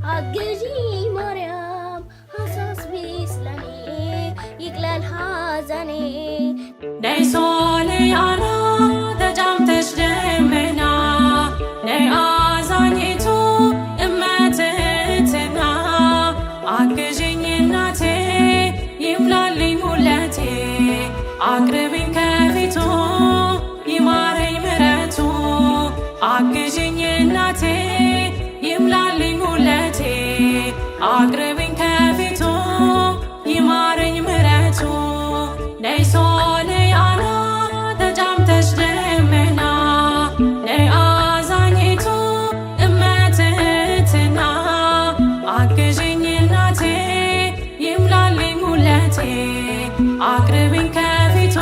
አግዢኝ ማርያም አሳስቢ ስለኔ ይቅለል ሐዘኔ ነይ ሶልያና ተጫምተሽ ደመና ነይ አዛኝቱ እመትህትና አግዢኝ እናቴ ይምላልኝ ሁለቴ አቅርቢኝ ከፊቱ ይማረኝ ምሕረቱ አግዢኝ እናቴ ይምላልኝ ሁለቴ አቅርቢኝ ከፊቱ ይማረኝ ምሕረቱ ነይ ሶልያና ተጫምተሽ ደመና ነይ አዛኝቱ እመትህትና አግዢኝ እናቴ ይምላልኝ ሁለቴ አቅርቢኝ ከፊቱ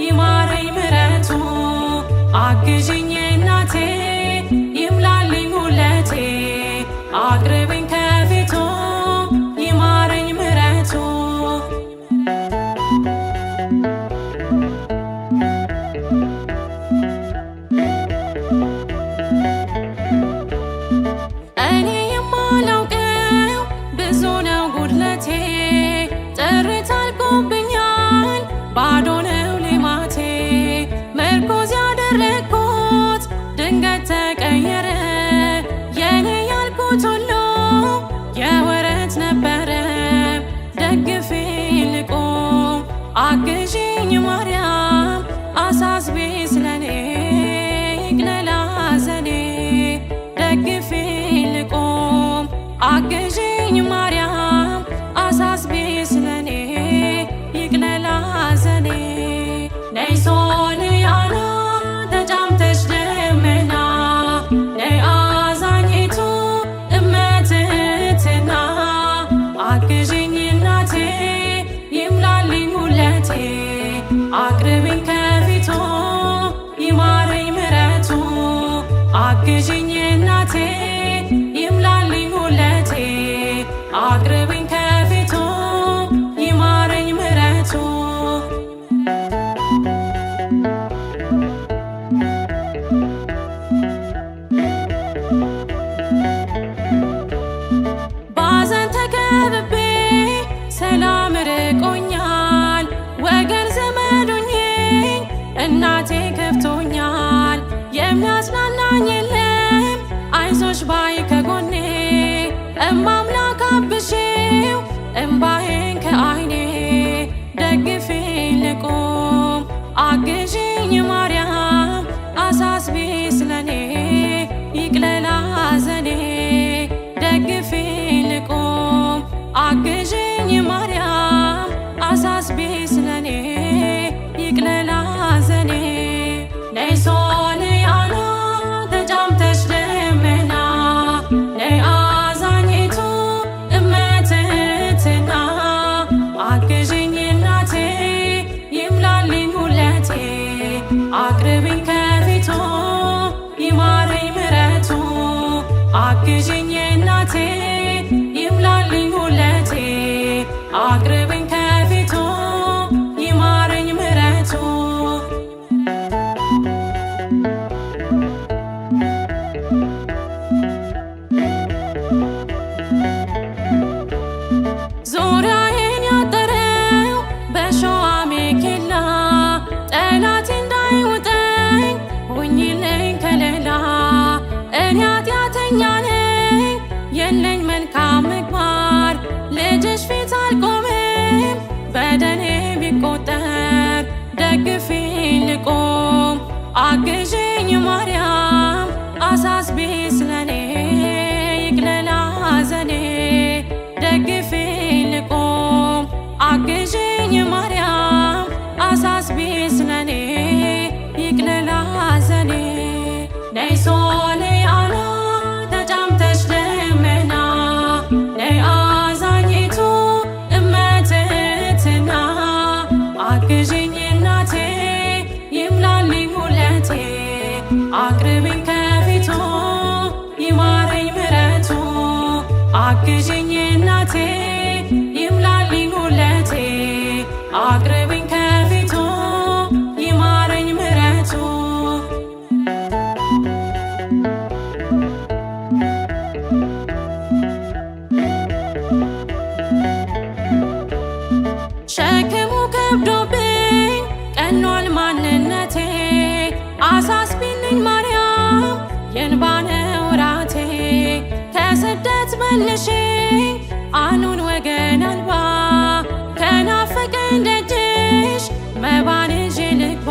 ይማረኝ ምሕረቱ አግዢኝ እናቴ ይምላልኝ ሁለቴ አቅርቢኝ ከፊቱ ይማረኝ ምሕረቱ እኔ የማላውቀው ብዙ ነው ጉድለቴ ጥርት አልቆብኛል ባዶ ነው ሌማቴ ምርኮዝ ያደረግኩት ድንገት ተቀየረ የኔ ያልኩት ሁሉ የወረት ነበረ ደግፌ ልቆም አግዢኝ ማርያም አሳስቢ ስለኔ ይቅለል ሐዘኔ ደግፌ ልቆም አግዢኝ ማርያም አሳስቢ ስለኔ ይቅለል ሐዘኔ ነይ ሶልያና ተጫምተሽ ደመና ነይ አዛኝቱ እመትህትና አግዢኝ እናቴ ይምላልኝ ሁለቴ አቅርቢኝ ከፊቱ ይማረኝ ምሕረቱ አግዢኝ እናቴ ይምላልኝ ሁለቴ አቅርቢኝ ከፊቱ ይማረኝ ምሕረቱ ባዘን ተከብቤ ሰላም ርቆኛል ወገን ዘመዱኝኝ እናቴ ከፍቶኛል የሚያጽናናኝ የለም አይዞሽ ባይ ከጎኔ እማምላክ አብሼው እምባዬን ከዓይኔ ደግፌ ልቆም አግዢኝ ማርያም አሳስቢ ስለኔ ይቅለል ሐዘኔ ደግፌ ልቆም አግዢኝ ማርያም አሳስቢ ስለኔ ይቅለል ሐዘኔ ነይ ሶልያና ተጫምተሽ ደመና ነይ አዛኝቱ እመትህትና አግዢኝ እናቴ ይምላልኝ ሁለቴ አቅርቢኝ ከፊቱ ይማረኝ ምሕረቱ አግዢኝ እናቴ ይምላልኝ ሁለቴ አቅርቢኝ ከፊቱ ይማረኝ ምሕረቱ ዙሪያዬን ያጠረው በሾህ አሜኬላ ጠላቴ እንዳይውጠኝ ሁኚልኝ ከለላ እኔ ኃጢአተኛ ነኝ የለኝ መልካም ምግባር ልጅሽ ፊት አልቆምም በደሌ ቢቆጠር ደግፌ ልቆም አግዢኝ ማርያም አሳስቢ ስለኔ ይቅለል ሐዘኔ ደግፌ ልቆም አግዢኝ ማርያም አሳስቢ ስለኔ ይቅለል ሐዘኔ ነይ ሶልያና ተጫምተሽ ደመና ነይ አዛኝቱ እመትህትና አግዢኝ እናቴ ይምላልኝ ሁለቴ አቅርቢኝ ከፊቱ ይማረኝ ምሕረቱ አግዢኝ እናቴ ይምላልኝ ሁለቴ አቅርቢኝ ከፊቱ ይማረኝ ምሕረቱ ወርዶብኝ ቀኗል ማንነቴ አሳስቢልኝ ማርያም የእንባ ነው ራቴ ከስደት መልሽኝ አኑን ወገን አልባ ከናፈቀኝ ደጅሽ መባን ይዤ ልግባ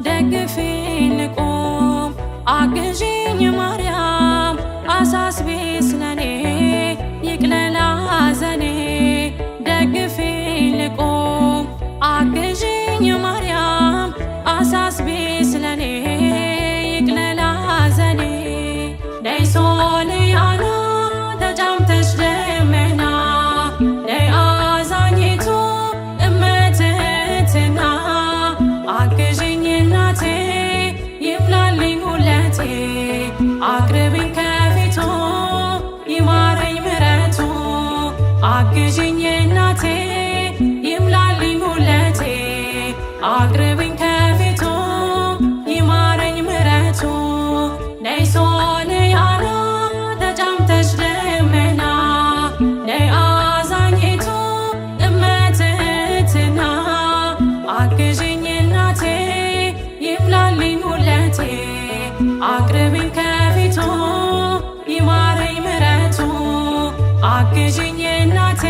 ደግፊኝ ልቁም አግዢኝ ማርያም አሳስቢ ስለኔ ይቅለል ሐዘኔ ደግፊኝ ልቁም አግዢኝ ማርያም አሳስቢ ስለኔ ይቅለል ሐዘኔ ነይ ሶልያና ተጫምተሽ ደመና ነይ አዛኝቱ እመትህትና አግዢኝ እናቴ ይምላልኝ ሁለቴ አቅርቢኝ ከፊቱ ይማረኝ ምሕረቱ አግዢኝ እናቴ ይምላልኝ ሁለቴ አቅርቢኝ ከፊቱ ይማረኝ ምሕረቱ ነይ ሶልያና ተጫምተሽ ደመና ነይ አዛኝቱ እመትህትና አግዢኝ እናቴ ይምላልኝ ሁለቴ አቅርቢኝ ከፊቱ ይማረኝ ምሕረቱ አግዢኝ እናቴ